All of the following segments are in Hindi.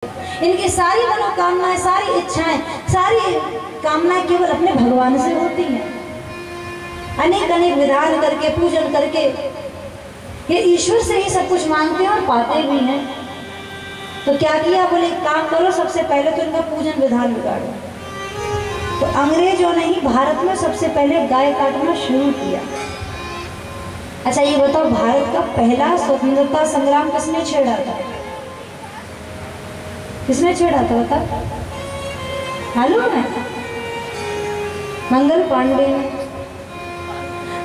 इनकी सारी मनोकामनाएं, सारी इच्छाएं, सारी कामनाएं केवल अपने भगवान से होती हैं। अनेक अनेक विधान करके, पूजन करके ये ईश्वर से ही सब कुछ मांगते हैं और पाते भी हैं। तो क्या किया, बोले काम करो, सबसे पहले तो इनका पूजन विधान बिगाड़ो। तो अंग्रेजों ने ही भारत में सबसे पहले गाय काटना शुरू किया। अच्छा ये बताओ, भारत का पहला स्वतंत्रता संग्राम किसने छेड़ा था? किसने छेड़ा था बताओ, मालूम है? मंगल पांडे ने।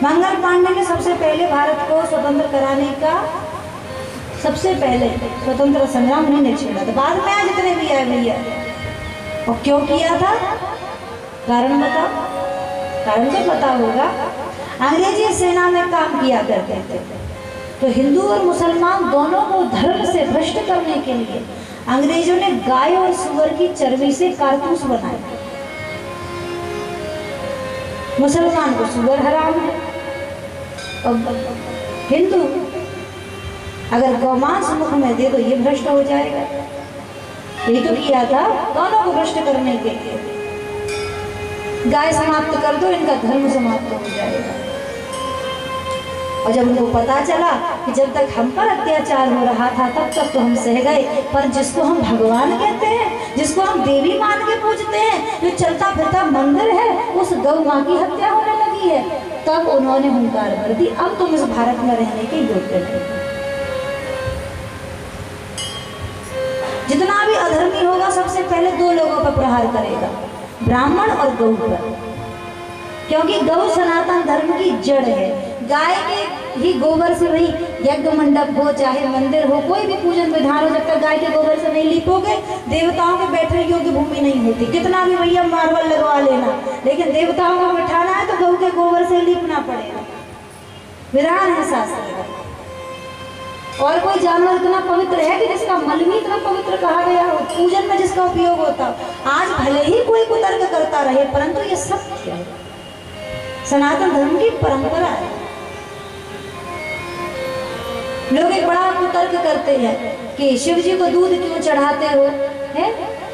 मंगल पांडे ने सबसे पहले भारत को स्वतंत्र कराने का सबसे पहले स्वतंत्र संग्राम उन्होंने छेड़ा था। बाद में आज जितने भी आए भैया, और क्यों किया था, कारण बताओ? कारण तो पता होगा। अंग्रेजी सेना में काम किया करते थे, तो हिंदू और मुसलमान दोनों को धर्म से भ्रष्ट करने के लिए अंग्रेजों ने गाय और सुअर की चर्बी से कारतूस बनाए। मुसलमान को सुअर हराम है, और हिंदू अगर गौमांस मुख में दे तो ये भ्रष्ट हो जाएगा। यही तो किया था दोनों को भ्रष्ट करने के लिए। गाय समाप्त कर दो, इनका धर्म समाप्त हो जाएगा। और जब उनको पता चला कि जब तक हम पर अत्याचार हो रहा था तब तक तो हम सह गए, पर जिसको हम भगवान कहते हैं, जिसको हम देवी मान के पूजते हैं, जो चलता फिरता मंदिर है, उस गौ माँ की हत्या होने लगी है। तब उन्होंने हुंकार भर दी, अब तुम इस भारत में रहने के योग्य नहीं। जितना भी अधर्मी होगा सबसे पहले दो लोगों पर प्रहार करेगा, ब्राह्मण और गौ पर, क्योंकि गौ सनातन धर्म की जड़ है। गाय के ही गोबर से भाई यज्ञ मंडप हो, चाहे मंदिर हो, कोई भी पूजन विधान हो, जब तक गाय के गोबर से नहीं लिपोगे देवताओं के बैठने योग्य भूमि नहीं होती। कितना भी भैया मार्बल लगवा लेना, लेकिन देवताओं को बिठाना है तो गौ के गोबर से लिपना पड़ेगा। विधान है शास्त्र का। और कोई जानवर इतना पवित्र है कि जिसका मल भी इतना पवित्र कहा गया हो, पूजन में जिसका उपयोग होता। आज भले ही कोई कुतर्क करता रहे, परंतु ये सत्य है, सनातन धर्म की परंपरा है। लोग एक बड़ा कुतर्क करते हैं कि शिव जी को दूध क्यों चढ़ाते हो, है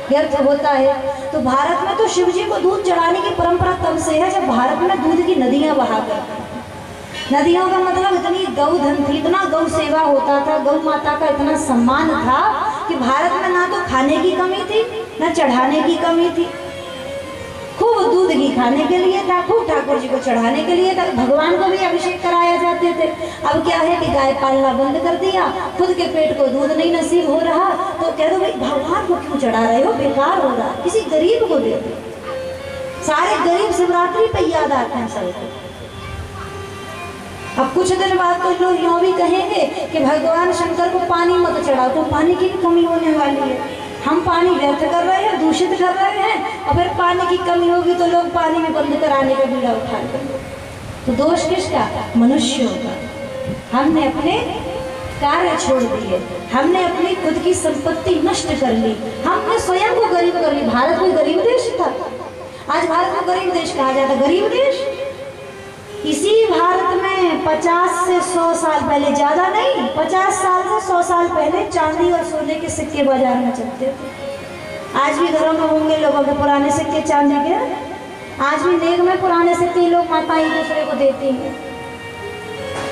व्यर्थ होता है। तो भारत में तो शिव जी को दूध चढ़ाने की परंपरा तब से है जब भारत में दूध की नदियां बहा करती। नदियों का मतलब इतनी गौधन थी, इतना गौ सेवा होता था, गौ माता का इतना सम्मान था कि भारत में ना तो खाने की कमी थी ना चढ़ाने की कमी थी। खूब दूध घी खाने के लिए था, खूब ठाकुर जी को चढ़ाने के लिए था, भगवान को भी अभिषेक कराया जाते थे। अब क्या है कि गाय पालना बंद कर दिया, खुद के पेट को दूध नहीं नसीब हो रहा, तो कह दो भाई भगवान को क्यों चढ़ा रहे हो, बेकार हो रहा, किसी गरीब को दे दो। सारे गरीब शिवरात्रि पे याद आते हैं सबको। अब कुछ दिन बाद तो लोग यूँ भी कहेंगे कि भगवान शंकर को पानी मत चढ़ाओ, तो पानी की भी कमी होने वाली है। हम पानी व्यर्थ कर रहे हैं, दूषित कर रहे हैं, और फिर पानी की कमी होगी तो लोग पानी में बंद कराने का बीड़ा उठा लेंगे। तो दोष किसका? मनुष्यों का। हमने अपने कार्य छोड़ दिए, हमने अपनी खुद की संपत्ति नष्ट कर ली, हमने स्वयं को गरीब कर ली। भारत कोई गरीब देश था? आज भारत को गरीब देश कहा जाता, गरीब देश। इसी भारत में 50 से 100 साल पहले, ज्यादा नहीं, 50 साल से 100 साल पहले चांदी और सोने के सिक्के बाजार में चलते थे। आज भी घरों में होंगे लोगों के पुराने सिक्के चांदी के। आज भी नेक में पुराने सिक्के लोग माताएं एक दूसरे को देती हैं।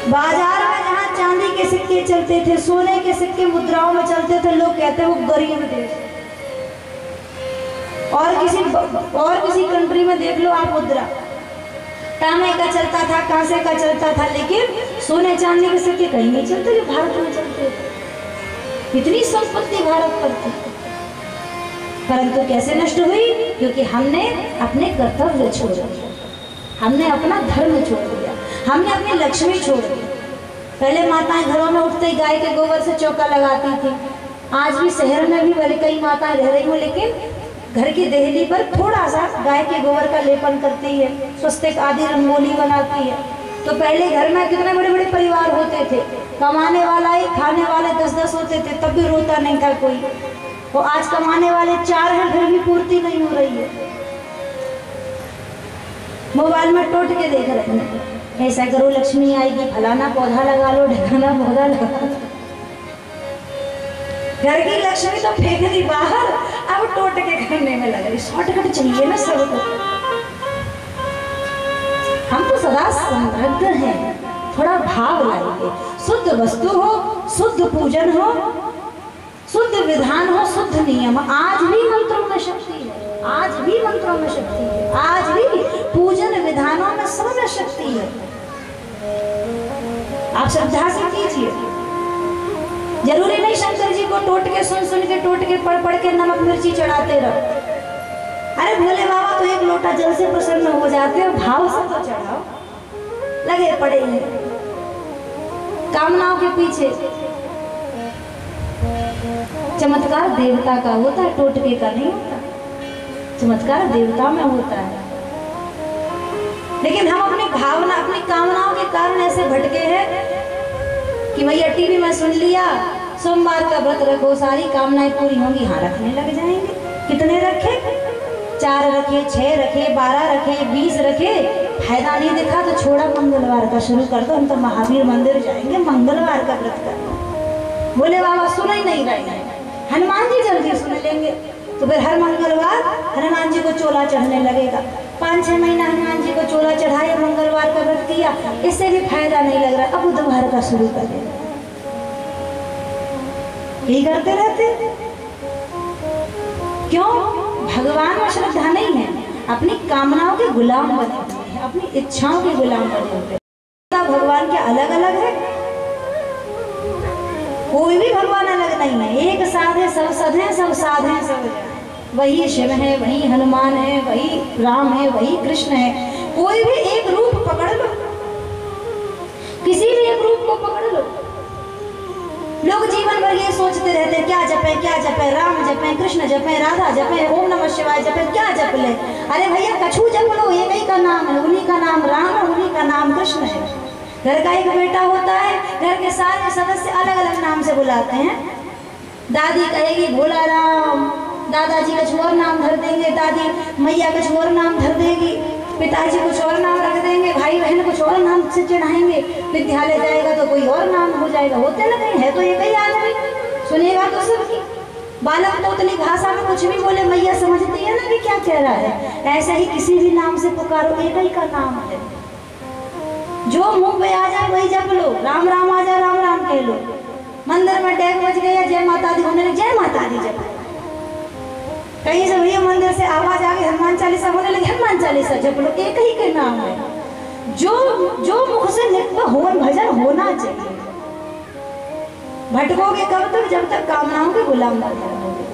बाजार में जहाँ चांदी के सिक्के चलते थे, सोने के सिक्के मुद्राओं में चलते थे, लोग कहते हैं वो गरीब देश। और किसी कंट्री में देख लो आप मुद्रा, तांबे का चलता था, कांसे का चलता था, लेकिन सोने चांदी के सिक्के कहीं नहीं चलते जो भारत में चलते थे। इतनी संपत्ति भारत पर थी, परंतु कैसे नष्ट हुई? क्योंकि हमने अपने कर्तव्य छोड़ दिया, हमने अपना धर्म छोड़ दिया, हमने अपनी लक्ष्मी छोड़ दी। पहले माताएं घरों में उठते ही गाय के गोबर से चौका लगाती थी। आज भी शहर में भी भले कई माताएं रह रही हो, लेकिन घर की देहली पर थोड़ा सा गाय के गोबर का लेपन करती है, स्वस्तिक आदि रंगोली बनाती है। तो पहले घर में कितने बड़े बड़े परिवार होते थे, कमाने वाला ही, खाने वाले 10-10 होते थे, तब भी रोता नहीं था कोई। वो आज कमाने वाले 4 हैं, फिर भी पूर्ति नहीं हो रही है। मोबाइल में टोट के देख रहे हैं, ऐसा करो लक्ष्मी आएगी, फलाना पौधा लगा लो, ढकाना पौधा लगा लो। घर की लक्ष्मी तो फेंक दी बाहर, अब टोटके करने में लग रही। शॉर्टकट चाहिए ना सबको। हम तो सदा समृद्ध हैं, थोड़ा भाव लाइए। शुद्ध वस्तु हो, शुद्ध पूजन हो, शुद्ध विधान हो, शुद्ध नियम। आज भी मंत्रों में शक्ति है, आज भी मंत्रों में शक्ति है, आज भी पूजन विधानों में सब में शक्ति है। आप श्रद्धा से कीजिए। जरूरी नहीं शंकर जी को टोटके सुन के टोटके पढ़ के नमक मिर्ची चढ़ाते रहो। अरे भोले बाबा तो एक लोटा जल से प्रसन्न हो जाते हो, भाव से तो चढ़ाओ। लगे पड़े हैं कामनाओं के पीछे। चमत्कार देवता का होता है, टोटके का नहीं होता। चमत्कार देवता में होता है। लेकिन हम अपनी भावना, अपनी कामनाओं के कारण ऐसे भटके हैं कि भैया टीवी में सुन लिया सोमवार का व्रत रखो, सारी कामनाएं पूरी होंगी। हाँ, रखने लग जाएंगे। कितने रखे? 4 रखे, 6 रखे, 12 रखे, 20 रखे, फायदा नहीं दिखा तो छोड़ा, मंगलवार का शुरू कर दो। हम तो महावीर मंदिर जाएंगे, मंगलवार का व्रत करना। बोले बाबा सुन ही नहीं रहे हैं। हनुमान जी जल्दी सुन लेंगे तो फिर हर मंगलवार हनुमान जी को चोला चढ़ने लगेगा। 5-6 महीना हनुमान जी को चोला चढ़ाया, मंगलवार का व्रत किया, इससे भी फायदा नहीं लग रहा, अब बुधवार का शुरू कर देगा। यही करते रहते। क्यों? भगवान में श्रद्धा नहीं है, अपनी कामनाओं के गुलाम बने हुए हैं, अपनी इच्छाओं के गुलाम बने हुए हैं। भगवान के अलग अलग है, कोई भी भगवान अलग नहीं है। एक साथ है, सब सद है, सब साध है, सब वही शिव है, वही हनुमान है, वही राम है, वही कृष्ण है। कोई भी एक रूप पकड़ लो, किसी भी एक रूप को पकड़ लो। लोग जीवन भर ये सोचते रहते हैं क्या जपे, क्या जपे, राम जपे, कृष्ण जपे, राधा जपे, ओम नमः शिवाय जपे, क्या जप ले। अरे भैया कछू जप लो, एक ही का नाम है, उन्हीं का नाम राम है, उन्हीं का नाम कृष्ण है। घर का एक बेटा होता है, घर के सारे सदस्य अलग अलग नाम से बुलाते हैं। दादी कहेगी भोला राम, दादाजी कुछ और नाम धर देंगे, दादी मैया कुछ और नाम धर देगी, पिताजी कुछ और नाम रख देंगे, भाई बहन कुछ और नाम से चढ़ाएंगे, विद्यालय जाएगा तो कोई और नाम हो जाएगा। होते ना कहीं, है तो एक ही आदमी, सुनेगा तो सबकी। बालक तो उतनी भाषा में कुछ भी बोले, मैया समझती है ना कि क्या कह रहा है। ऐसा ही किसी भी नाम से पुकारो, एक ही का नाम है। जो मुंह पे आ जाए वही जप लो। राम राम आ जाए, राम राम कह लो। मंदिर में डेग बज गया, जय माता दी होने लगी, जय माता दी जप। कहीं से भैया मंदिर से आवाज आ गई, हनुमान चालीसा होने लगी, हनुमान चालीसा जप लो। एक ही के नाम है। जो मुख से नित्य होन भजन होना चाहिए। भटकोगे कब तक? जब तक कामनाओं के गुलाम न रहोगे।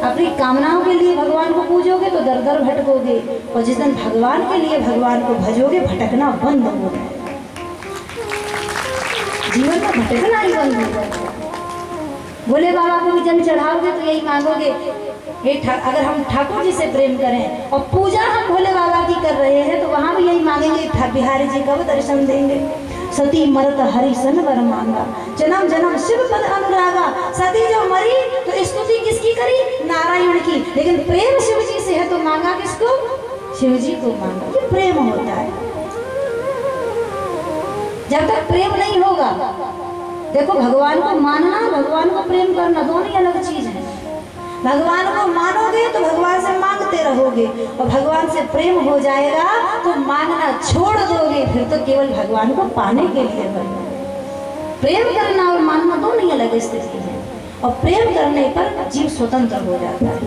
अपनी कामनाओं के लिए भगवान को पूजोगे तो दर दर भटकोगे, और जिस दिन भगवान के लिए भगवान को भजोगे, भटकना बंद हो जाएगा। जीवन में भटकना ही बंद हो जाएगा। भोले बाबा को भी जब चढ़ाओगे तो यही मांगोगे, अगर हम ठाकुर जी से प्रेम करें और पूजा हम भोले बाबा की कर रहे हैं तो वहाँ भी यही मांगेंगे, बिहारी जी कब दर्शन देंगे। सती मरत हरि सन वर मांगा, जन्म जन्म शिव पद अनुरागा। सती जो मरी तो स्तुति किसकी करी? नारायण की। लेकिन प्रेम शिव जी से है तो मांगा किसको? शिव जी को मांगा। ये प्रेम होता है। जब तक प्रेम नहीं होगा, देखो भगवान को मानना, भगवान को प्रेम करना दोनों ही अलग चीज है। भगवान को मानोगे तो भगवान से मांगते रहोगे, और भगवान से प्रेम हो जाएगा तो मांगना छोड़ दोगे, फिर तो केवल भगवान को पाने के लिए बनो। प्रेम करना और मानना दोनों ही अलग स्थिति है। और प्रेम करने पर जीव स्वतंत्र हो जाता है।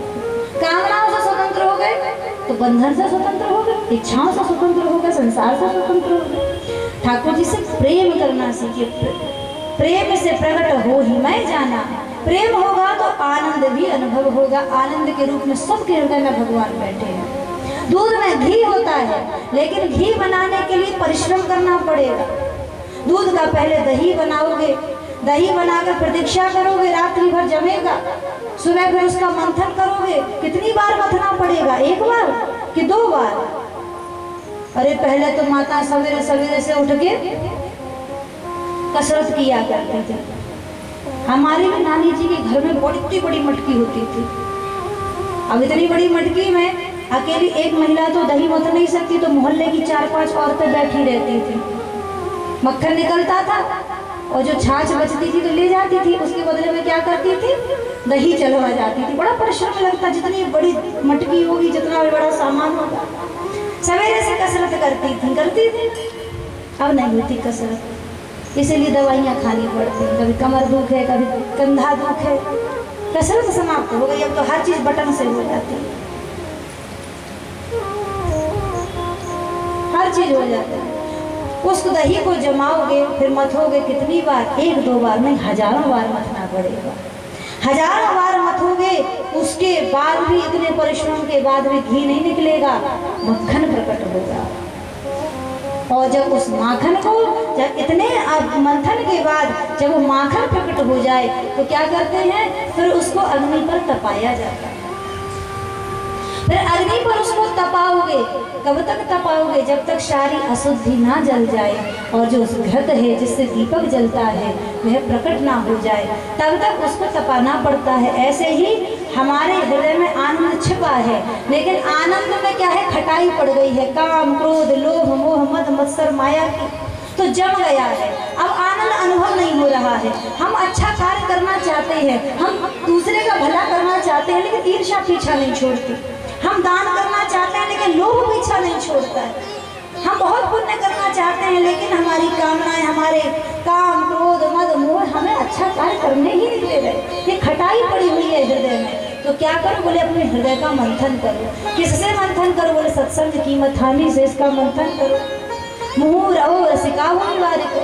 कामनाओं से स्वतंत्र हो गए तो बंधन से स्वतंत्र हो गए, इच्छाओं से स्वतंत्र हो गए, संसार से स्वतंत्र हो गए। ठाकुर जी से प्रेम करना सीखिए। प्रेम से प्रकट हो ही मैं जाना। प्रेम होगा तो आनंद भी अनुभव होगा। आनंद के रूप में सबके हृदय में भगवान बैठे हैं। दूध में घी होता है, लेकिन घी बनाने के लिए परिश्रम करना पड़ेगा। दूध का पहले दही बनाओगे, दही बनाकर प्रतीक्षा करोगे, रात्रि भर जमेगा, सुबह फिर उसका मंथन करोगे। कितनी बार मथना पड़ेगा? 1 बार कि 2 बार? अरे पहले तो माता सवेरे सवेरे से उठ के कसरत किया करती थी। हमारी भी नानी जी के घर में बड़ी बड़ी मटकी होती थी। अब इतनी बड़ी मटकी में अकेली एक महिला तो दही मथ नहीं सकती, तो मोहल्ले की 4-5 औरतें बैठी रहती थी। मक्खन निकलता था, और जो छाछ बचती थी तो ले जाती थी, उसके बदले में क्या करती थी, दही चलवा जाती थी। बड़ा परिश्रम लगता, जितनी बड़ी मटकी होगी, जितना बड़ा सामान होगा। सवेरे से कसरत करती थी। अब नहीं होती कसरत, इसीलिए दवाइयाँ खानी पड़ती हैं। कभी कमर दुख है, कभी कंधा दुख है, कसरत समाप्त हो गई। अब तो हर चीज़ बटन से हो जाती है, हर चीज़ हो जाती है। उस दही को जमाओगे, फिर मथोगे कितनी बार, एक दो बार नहीं, हजारों बार मथना पड़ेगा। हजारों बार मथोगे, उसके बाद भी, इतने परिश्रम के बाद भी घी नहीं निकलेगा, मक्खन प्रकट होगा। और जब उस माखन को, जब इतने मंथन के बाद जब वो माखन प्रकट हो जाए तो क्या करते हैं, फिर उसको अग्नि पर तपाया जाता है। फिर अग्नि पर उसको तपाओगे, कब तक तपाओगे, जब तक सारी अशुद्धि ना जल जाए और जो उस घृत है जिससे दीपक जलता है वह प्रकट ना हो जाए, तब तक उसको तपाना पड़ता है। ऐसे ही हमारे हृदय में आनंद छिपा है, लेकिन आनंद में क्या है, खटाई पड़ गई है, काम क्रोध लोभ मोह मद मत्सर माया की तो जम गया है। अब आनंद अनुभव नहीं हो रहा है। हम अच्छा कार्य करना चाहते हैं, हम दूसरे का भला करना चाहते हैं, लेकिन ईर्ष्या पीछा नहीं छोड़ती। हम दान करना चाहते हैं, लेकिन लोभ पीछा नहीं छोड़ता है। हम बहुत पुण्य करना चाहते हैं, लेकिन हमारी कामनाएं, हमारे काम क्रोध मद मोह हमें अच्छा कार्य करने ही नहीं दे रहे। ये खटाई पड़ी हुई है हृदय में। तो क्या करो, बोले अपने हृदय का मंथन करो। किससे मंथन करो, बोले सत्संग की मथानी से इसका मंथन करो। मुँह रहो रसिकाओ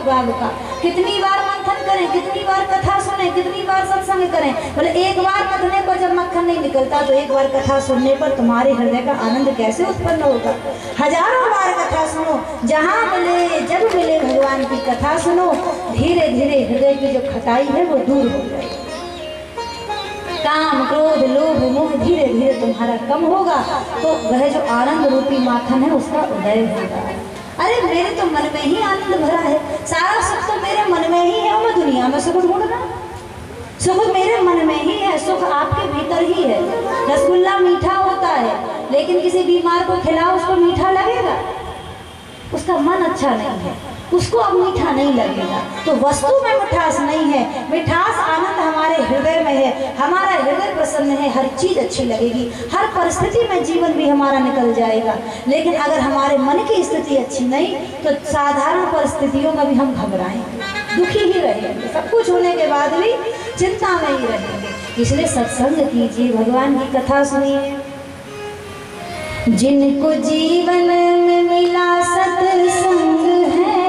बाग का। कितनी बार मंथन करें, कितनी बार कथा सुने, कितनी बार सत्संग करें। बोले एक बार मथने पर जब मक्खन नहीं निकलता तो एक बार कथा सुनने पर तुम्हारे हृदय का आनंद कैसे उत्पन्न होगा। हजारों बार कथा सुनो, जहाँ मिले जब मिले भगवान की कथा सुनो, धीरे धीरे हृदय की जो खटाई है वो दूर हो जाएगी। काम क्रोध लोभ मोह धीरे धीरे तुम्हारा कम होगा, तो वह जो आनंद रूपी माखन है उसका उदय होगा। अरे मेरे तो मन में ही आनंद भरा है, सारा सुख तो मेरे मन में ही है, और मैं दुनिया में सुख ढूंढ रहा। सुख मेरे मन में ही है, सुख आपके भीतर ही है। रसगुल्ला मीठा होता है, लेकिन किसी बीमार को खिलाओ उसको मीठा लगेगा, उसका मन अच्छा नहीं है, उसको अब मीठा नहीं लगेगा। तो वस्तु में मिठास नहीं है, मिठास आनंद हमारे हृदय में है। हमारा हृदय प्रसन्न है, हर चीज़ अच्छी लगेगी, हर परिस्थिति में जीवन भी हमारा निकल जाएगा। लेकिन अगर हमारे मन की स्थिति अच्छी नहीं तो साधारण परिस्थितियों में भी हम घबराएंगे, दुखी ही रहेंगे, सब कुछ होने के बाद भी चिंता में ही रहेंगे। इसलिए सत्संग कीजिए, भगवान की कथा सुनिए। जिनको जीवन में मिला सत्संग है,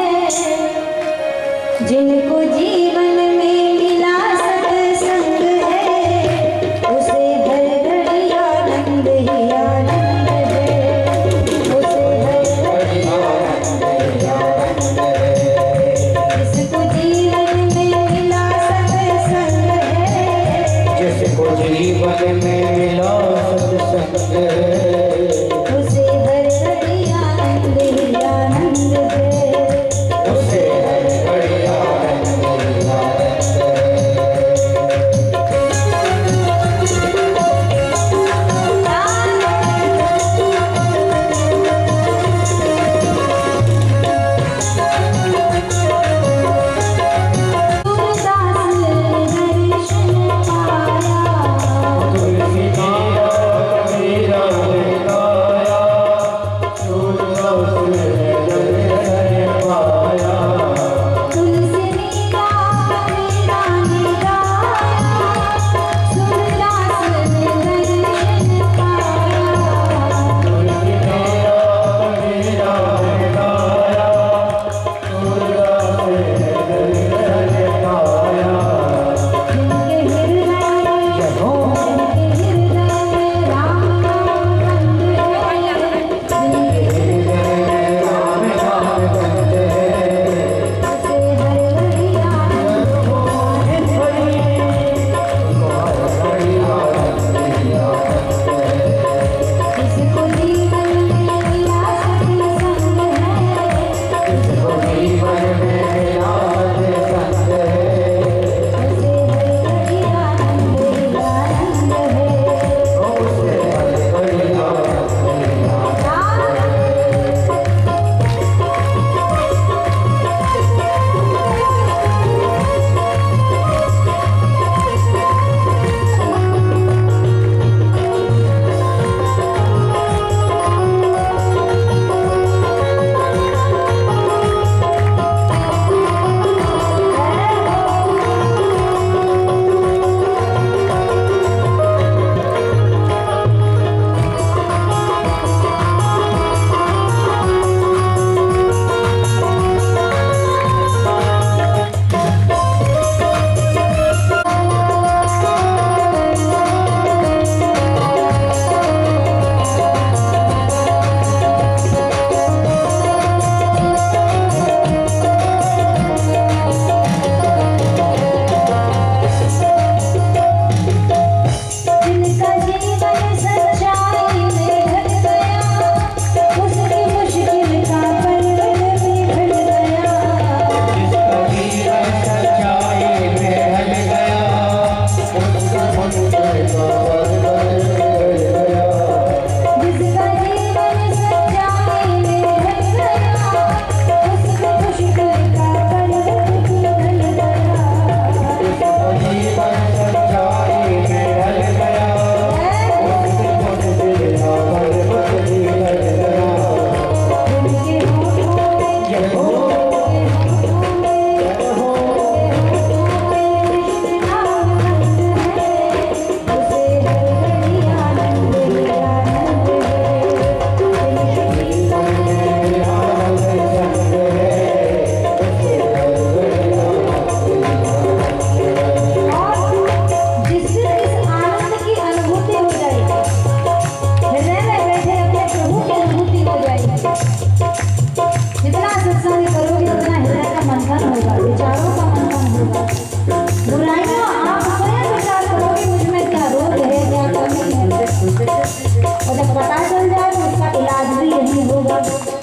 जिनको जीवन में मिला सत्संग है, उसे हर घड़ी आनंद ही आनंद है, उसे हर घड़ी आनंद ही आनंद है। जिसको जीवन में मिला सत्संग है, जिसको जीवन में मिला सत्संग है, तुलसी माला मेरा जीवन सच्चाई में ढल गया, उसकी मुश्किल का पल भी ढल गया। जिसका जीवन सच्चाई में ढल गया, उसका मुश्किल का पल भी ढल गया। जिसका जीवन सच्चाई में ढल गया, उसकी मुश्किल का पल भी ढल गया। जिसका जीवन सच्चाई में ढल गया, उसकी मुश्किल का पल भी ढल गया। उनके होठों में, जय हो, जय हो। जितना सत्संग करोगे उतना हृदय का मंथन होगा, विचारों का मंथन होगा। बुराइयों आप स्वयं विचार करोगे मुझ में क्या रोग है, क्या कमी है, और जब पता चल जाए तो उसका इलाज भी यही होगा।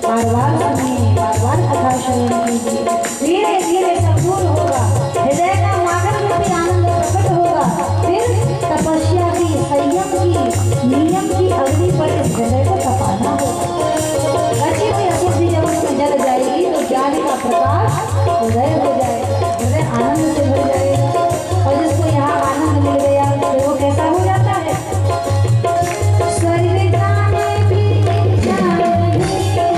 बार बार सुनिए, बार बार कथा श्रवण कीजिए, धीरे धीरे सब दूर होगा, हृदय का मार्ग में भी आनंद प्रकट होगा। फिर तपस्या की, संयम की, नियम की अग्नि पर इस हृदय को तपाना होगा। बची हुई अशुद्धि जब उसमें जल जाएगी तो ज्ञान का प्रकाश उदय हो जाएगा, हृदय आनंद से भर जाएगा। और जिसको यहाँ आनंद मिल गया तो वो कैसा हो जाता है? स्वर्ग जाने की इच्छा नहीं है,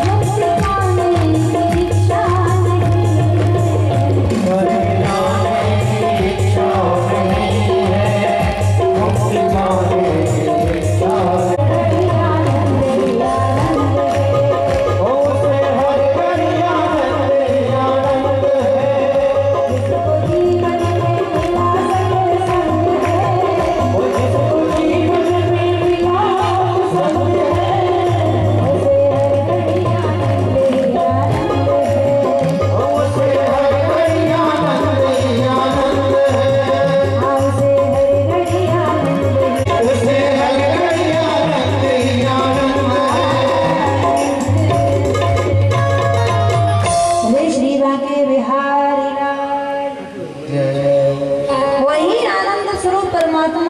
मुक्ति पाने की इच्छा नहीं है। स्वर्ग जाने की इच्छा नहीं है, मुक्ति पाने की इच्छा है। ओसे हर घड़ी आनंद ही आनंद है। जिसको जीवन में मिला सके संग है, वो जिसको जीवन में मिला सब है। उसे हर घड़ी आनंद ही आनंद है। ओसे हर घड़ी आनंद ही आनंद है। उसे हर घड़ी आनंद है। उसे हर घड़ी आनंद ही आनंद है। बोले श्री बांके बिहारी लाल। वही आनंद स्वरूप परमात्मा।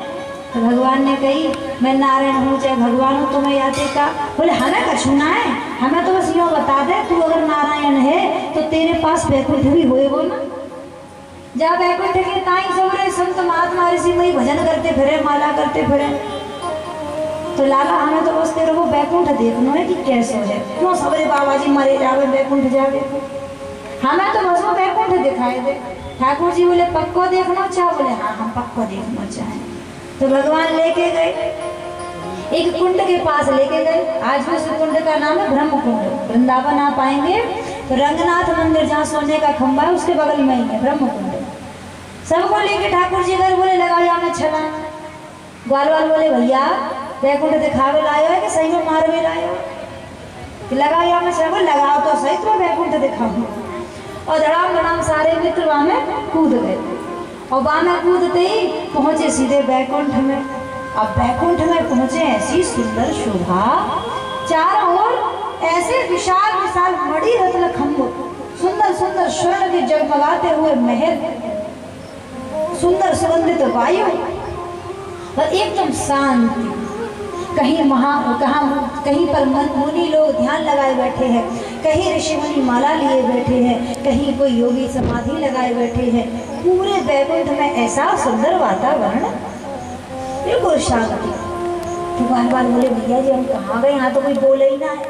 तो भगवान ने कही मैं नारायण हूँ चाहे भगवान हूँ, तुम्हें याद का बोले हमें कछूना है, हमें तो बस यूँ बता दे तू अगर नारायण है तो तेरे पास वैकुंठ भी होएगो ना। जा वैकुंठ के ताई सबरे संत महात्मा ऋषि मई भजन करते फिरे, माला करते फिरे। तो लाला हमें तो बस तेरे को वैकुंठ देखना है कि कैसे है, क्यों सबरे बाबा जी मरे जावे वैकुंठ जावे, हमें तो बस वो वैकुंठ दिखाई दे। ठाकुर जी बोले पक्को देखना चाह, बोले हाँ हम पक्को देखना चाहें। तो भगवान लेके गए एक कुंड के पास लेके गए। आज भी उस कुंड का नाम है ब्रह्म कुंड। वृंदावन आप आएंगे तो रंगनाथ मंदिर जहाँ सोने का खंबा है उसके बगल में ही है ब्रह्म कुंड। सबको लेके ठाकुर जी घर बोले लगाओ यहाँ में छला। ग्वाल वाल बोले भैया वैकुंठ दिखावे लायो है कि सही में मारवे लायो कि लगाओ यहाँ में छला। लगाओ तो सही, तो वैकुंठ दिखाओ। और धड़ाम धड़ाम सारे मित्र वहाँ में कूद गए और वहाँ में कूदते ही पहुँचे सीधे वैकुंठ में। अब वैकुंठ में पहुँचे, ऐसी सुंदर शोभा, चारों ओर ऐसे विशाल विशाल मणि रत्न खम्भ, सुंदर सुंदर स्वर्ण के जगमगाते हुए महल, सुंदर सुगंधित वायु और एकदम शांति। कहीं पर मुनि लोग ध्यान लगाए बैठे हैं, कहीं ऋषि मुनि माला लिए बैठे हैं, कहीं कोई योगी समाधि लगाए बैठे हैं। पूरे वैकुंठ में ऐसा सुंदर वातावरण, बिल्कुल शांति। तो बार बोले भैया जी हम कहाँ गए, यहाँ तो कोई बोले ही ना है,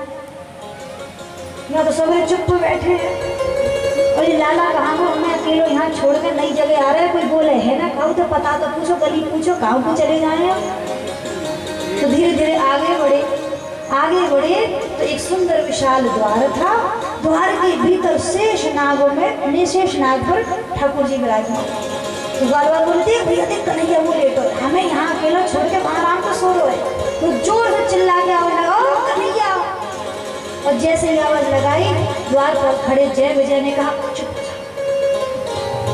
यहाँ तो सब चुप बैठे हैं। और ये लाला कहाँ को हमें अकेले यहाँ छोड़ के नई जगह आ रहे हैं, कोई बोले है ना कहूँ तो पता तो पूछो, गली पूछो कहाँ को चले जाए। तो धीरे धीरे आगे बढ़े तो एक सुंदर विशाल द्वार था। द्वार के भीतर शेष नागों में निशेष नाग पर ठाकुर जी विराजमान। तो बार बोलते भैया देख कन्हैया वो लेटो, हमें यहाँ अकेला छोड़ के वहाँ आराम से सो रहे। तो जोर से चिल्ला के आवाज लगा ओ कन्हैया। और जैसे ही आवाज लगाई द्वार पर खड़े जय विजय ने कहा चुप,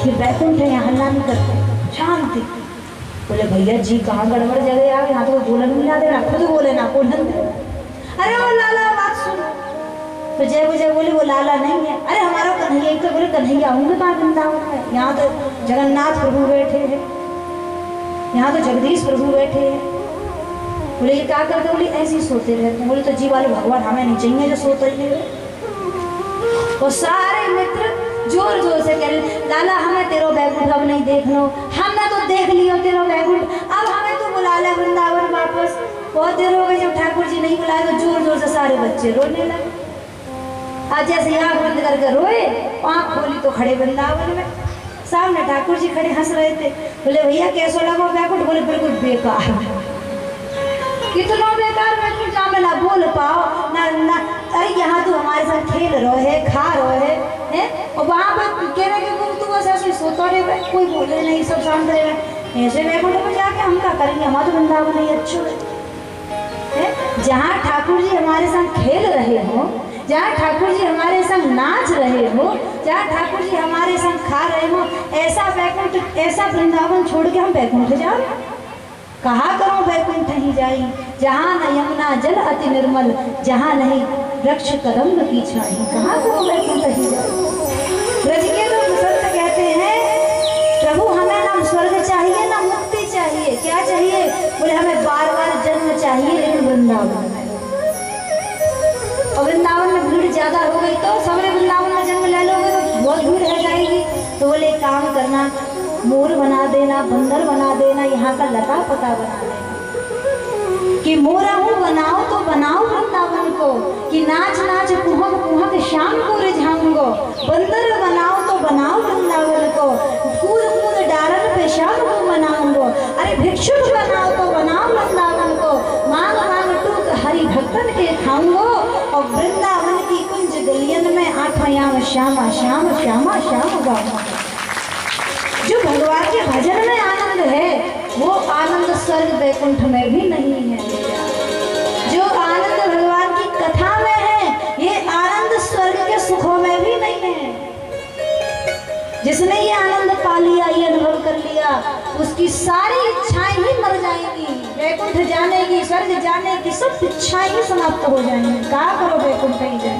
फिर वैकुंठ है यहाँ हल्ला नहीं करते, शांति। बोले भैया जी कहाँ गड़बड़ जगह आ गए, यहाँ तो बोलन मिला दे, खुद बोले ना बोलन दे। अरे वो लाला बात सुनो। तो जय विजय बोले वो लाला नहीं है। अरे हमारा कन्हैया, एक तो बोले कन्हैया होंगे कहाँ वृंदावन में, यहाँ तो जगन्नाथ प्रभु बैठे हैं, यहाँ तो जगदीश प्रभु बैठे हैं। बोले ये क्या करते, बोले ऐसे ही सोते रहते हैं। बोले तो जी वाले भगवान हमें नहीं चाहिए जो सोते ही नहीं। वो सारे मित्र जोर जोर से कह रहे लाला हमें तेरो बैकुंठ अब नहीं देख लो, हमने तो देख लियो तेरो बैकुंठ, अब हमें तो बुला ले वृंदावन वापस। बहुत देर हो गई जब ठाकुर जी नहीं बुलाए तो जोर जोर से सारे बच्चे रोने लगे। आज जैसे आँख बंद करके रोए, आँख खोली तो खड़े वृंदावन में, सामने ठाकुर जी खड़े हंस रहे थे। बोले भैया कैसा लगा बैकुंठ? बोले बिल्कुल बेकार, कितना बेकार बैकुंठ, जहाँ में ना बोल पाओ ना ना। अरे यहाँ तो हमारे साथ खेल रहे है, खा रहे है, और वहाँ पर कह रहे कि तू बस ऐसे सोता रहे, कोई बोले नहीं, सब शांत रहे। ऐसे बैकुंठ में जाके हम क्या करेंगे, हमारा तो वृंदावन नहीं अच्छा है। जहाँ ठाकुर जी हमारे साथ खेल रहे हो, जहाँ ठाकुर जी हमारे संग नाच रहे हो, जहाँ ठाकुर जी हमारे संग खा रहे हो, ऐसा बैकुंठ, ऐसा वृंदावन छोड़ के हम बैकुंठ जाओ? कहा करो बैकुंठ ही जाई, जहाँ न यमुना जल अति निर्मल, जहाँ नहीं वृक्ष कदम की छाई। कहाँ करो बैकुंठ ही जाई। ब्रज के लोग संत कहते हैं प्रभु हमें ना स्वर्ग चाहिए ना मुक्ति चाहिए, क्या चाहिए? बोले हमें बार बार जन्म चाहिए, लेकिन वृंदावन में। और वृंदावन में भीड़ ज्यादा हो गई तो सबने वृंदावन में जन्म ले लोगे तो बहुत भीड़ रह जाएगी। तो बोले काम करना, मोर बना देना, बंदर बना देना, यहाँ का लता पता बना देना, कि मोरा हूँ बनाओ तो बनाओ वृंदावन को, कि नाच नाच कुहक कुहक शाम को रिझाऊंगो, बंदर बनाओ तो बनाओ वृंदावन को, कूद कूद डारन पे शाम को मनाऊंगो। अरे भिक्षुक बनाओ तो बनाओ वृंदावन को, मांग मांग टूक हरि भक्तन के खाऊंगो, और वृंदावन की कुंज गलियन में आठयाम श्यामा श्याम श्यामा श्याम गाऊंगा। जो भगवान के भजन में आनंद है वो आनंद स्वर्ग वैकुंठ में भी नहीं है। जो आनंद भगवान की कथा में है ये आनंद स्वर्ग के सुखों में भी नहीं है। जिसने ये आनंद पा लिया, ये अनुभव कर लिया, उसकी सारी इच्छाएं ही मर जाएंगी। वैकुंठ जाने की, स्वर्ग जाने की सब इच्छाएं ही समाप्त हो जाएंगी। कहा करो वैकुंठ ही जाए,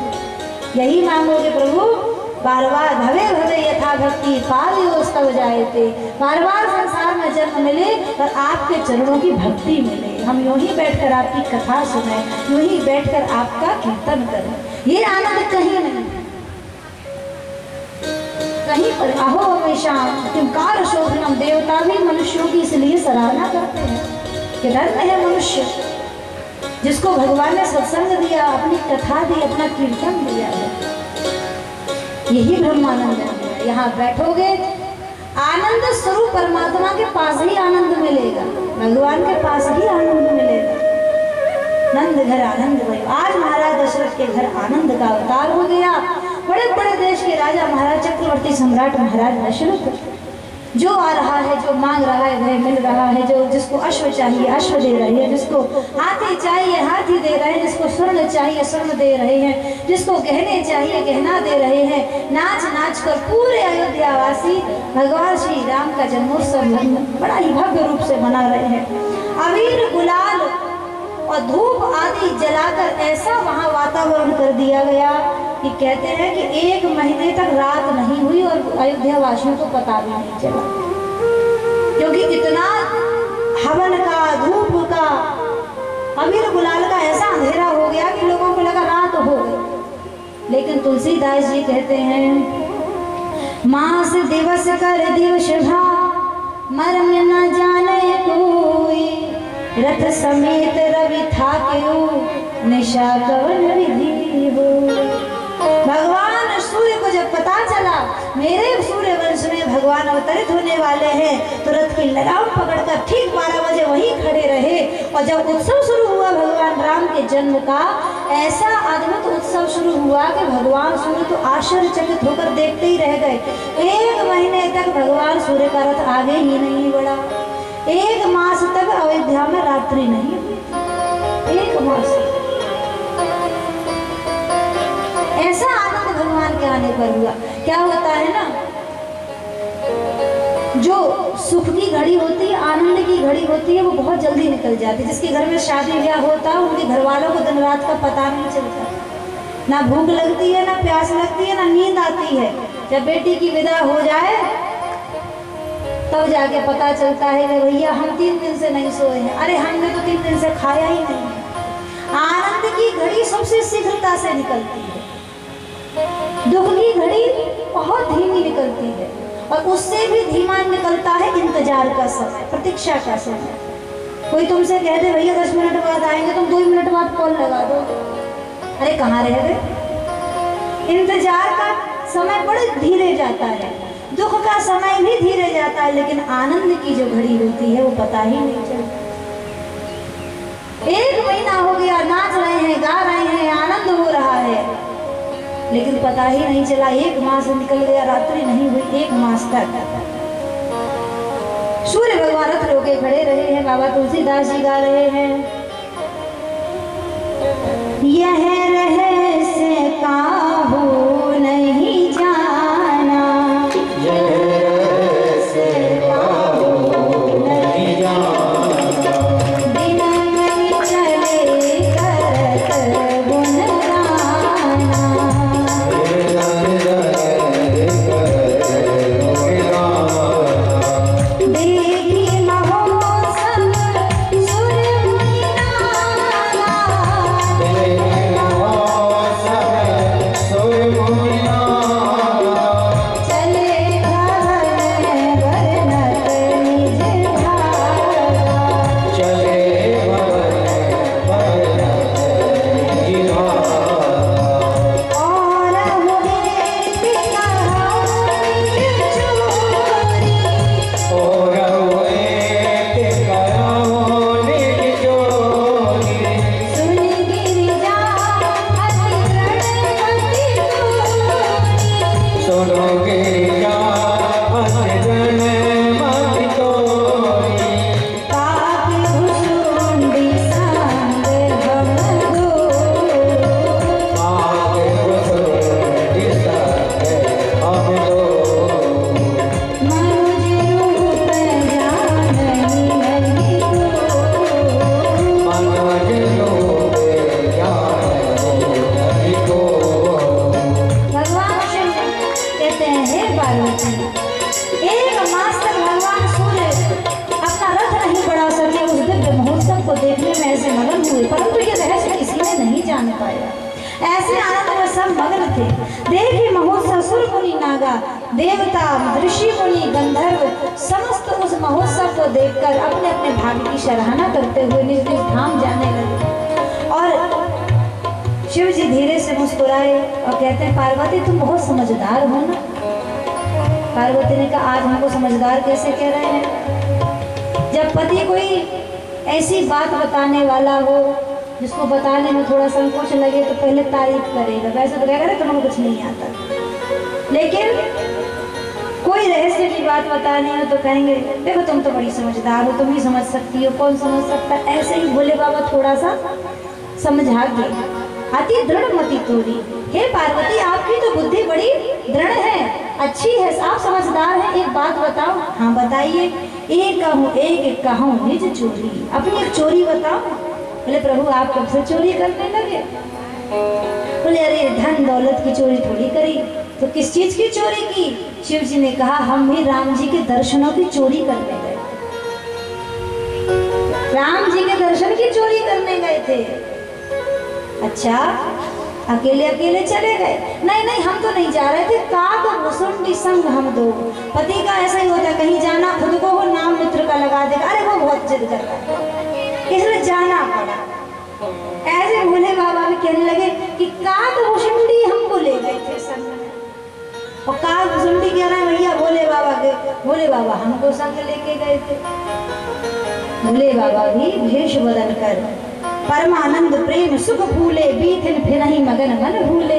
यही मांगोगे प्रभु बार बार भवे भवे यथा भक्ति पावयोस्तव जायते। बार बार संसार में जन्म मिले और आपके चरणों की भक्ति मिले, हम यूं ही बैठकर आपकी कथा सुने, यूं ही बैठकर आपका कीर्तन करें। ये आनंद कहीं नहीं, कहीं पर। अहो हमेशा किंकार शोभनम, देवता भी मनुष्यों की इसलिए सराहना करते हैं कि धन्य है मनुष्य जिसको भगवान ने सत्संग दिया, अपनी कथा दी, अपना कीर्तन दिया है। यही ब्रह्मानंद है। यहाँ बैठोगे आनंद स्वरूप परमात्मा के पास ही आनंद मिलेगा, भगवान के पास ही आनंद मिलेगा। नंद घर आनंद भयो। आज महाराज दशरथ के घर आनंद का अवतार हो गया। बड़े बड़े देश के राजा महाराज, चक्रवर्ती सम्राट महाराज दशरथ, जो आ रहा है, जो मांग रहा है वह मिल रहा है, जो जिसको अश्व चाहिए अश्व दे रहे हैं, जिसको हाथी चाहिए हाथी दे रहे हैं, जिसको स्वर्ण चाहिए स्वर्ण दे रहे हैं, जिसको गहने चाहिए गहना दे रहे हैं। नाच नाच कर पूरे अयोध्यावासी भगवान श्री राम का जन्मोत्सव बड़ा ही भव्य रूप से मना रहे हैं। अबीर गुलाल और धूप आदि जलाकर ऐसा वहाँ वातावरण कर दिया गया कि कहते हैं कि 1 महीने तक रात नहीं हुई और अयोध्या वासियों को पता भी नहीं चला, क्योंकि इतना हवन का, धूप का, अबीर गुलाल का ऐसा अंधेरा हो गया कि लोगों को लगा रात हो गई। लेकिन तुलसीदास जी कहते हैं मास दिवस कर दिवस भा, मर्म न जाने कोई, रथ समेत रवि था क्यों, निशा कवन विधि हो। भगवान सूर्य को जब पता चला मेरे सूर्य वंश में भगवान अवतरित होने वाले हैं, तो रथ की लगाम पकड़कर ठीक 12 बजे वहीं खड़े रहे। और जब उत्सव शुरू हुआ भगवान राम के जन्म का, ऐसा अद्भुत उत्सव शुरू हुआ कि भगवान सूर्य तो आश्चर्यचकित होकर देखते ही रह गए। 1 महीने तक भगवान सूर्य का रथ आगे ही नहीं बढ़ा। 1 मास तक अयोध्या में रात्रि नहीं हुई। 1 मास ऐसा आनंद भगवान के आने पर हुआ। क्या होता है ना, जो सुख की घड़ी होती है, आनंद की घड़ी होती है, वो बहुत जल्दी निकल जाती है। जिसके घर में शादी ब्याह होता है उनके घर वालों को दिन रात का पता नहीं चलता, ना भूख लगती है, ना प्यास लगती है, ना नींद आती है। जब बेटी की विदा हो जाए तब जाके पता चलता है कि भैया हम 3 दिन से नहीं सोए हैं। अरे हमने तो 3 दिन से खाया ही नहीं। आनंद की घड़ी सबसे शीघ्रता से निकलती है, दुख की घड़ी बहुत धीमी निकलती है, और उससे भी धीमा निकलता है इंतजार का समय, प्रतीक्षा का समय। कोई तुमसे कह दे भैया 10 मिनट बाद आएंगे, तुम 2 मिनट बाद कॉल लगा दो, अरे कहाँ रह गए। इंतजार का समय बड़े धीरे जाता है, दुख का समय भी धीरे जाता है, लेकिन आनंद की जो घड़ी होती है वो पता ही नहीं चलता। 1 महीना हो गया, नाच रहे हैं, गा रहे हैं, आनंद हो रहा है, लेकिन पता ही नहीं चला। 1 मास निकल गया, रात्रि नहीं हुई 1 मास तक। सूर्य भगवान रथ रोके खड़े रहे हैं, बाबा तुलसीदास जी गा रहे हैं, यह रहस्य काहू नहीं जाना, यह रहस्य काहू नहीं जाना, बिना नहीं चले करत गुण गाना, देखी महोत्सव सूर्य मुनि नाना, परंतु ये रहस्य किसी ने नहीं जान पाया। ऐसे आनंद में सब मग्न थे। देखी महोत्सव सुर मुनि नागा, देवता ऋषि मुनि गंधर्व समस्त उस महोत्सव को देखकर अपने अपने भाग्य की सराहना करते हुए निज निज धाम जाने लगे। और शिव जी धीरे से मुस्कुराए और कहते हैं, पार्वती तुम बहुत समझदार हो ना। पार्वती ने कहा, आज हमको समझदार कैसे कह रहे हैं? जब पति कोई ऐसी बात बताने वाला हो जिसको बताने में थोड़ा संकोच लगे तो पहले तारीफ करेगा, वैसे तो कहेगा तुमको कुछ नहीं आता। लेकिन कोई रहस्य की बात बतानी हो तो कहेंगे देखो तुम तो बड़ी समझदार हो, तुम ही समझ सकती हो, कौन समझ सकता। ऐसे ही भोले बाबा थोड़ा सा समझा के अति दृढ़ मति तोड़ी। हे पार्वती आपकी तो बुद्धि बड़ी दृढ़ है, अच्छी है, आप समझदार हैं। एक बात बताओ। हाँ बताइए। एक कहूँ निज चोरी, अपनी एक चोरी बताओ। बोले प्रभु आप कब से चोरी करने लगे? बोले अरे धन दौलत की चोरी थोड़ी करी। तो किस चीज की चोरी की? शिव जी ने कहा हम भी राम जी के दर्शनों की चोरी करने गए थे। राम जी के दर्शन की चोरी करने गए थे। अच्छा अकेले अकेले चले गए? नहीं नहीं हम तो नहीं जा रहे थे, काग मुसुंडी संग हम दो। पति का ऐसा ही होता है, कहीं जाना खुद को वो नाम मित्र का लगा देगा, अरे वो बहुत जिद कर रहा है इसलिए जाना पड़ा। ऐसे भोले बाबा भी कहने लगे कि काग मुसुंडी हमको ले गए थे संग में। और काग मुसुंडी कह रहे हैं भैया भोले बाबा के, भोले बाबा हमको संग लेके गए थे। भोले बाबा भी भेष बदल कर परमानंद प्रेम सुख भूले, बीतिन फिर नहीं मगन मन भूले।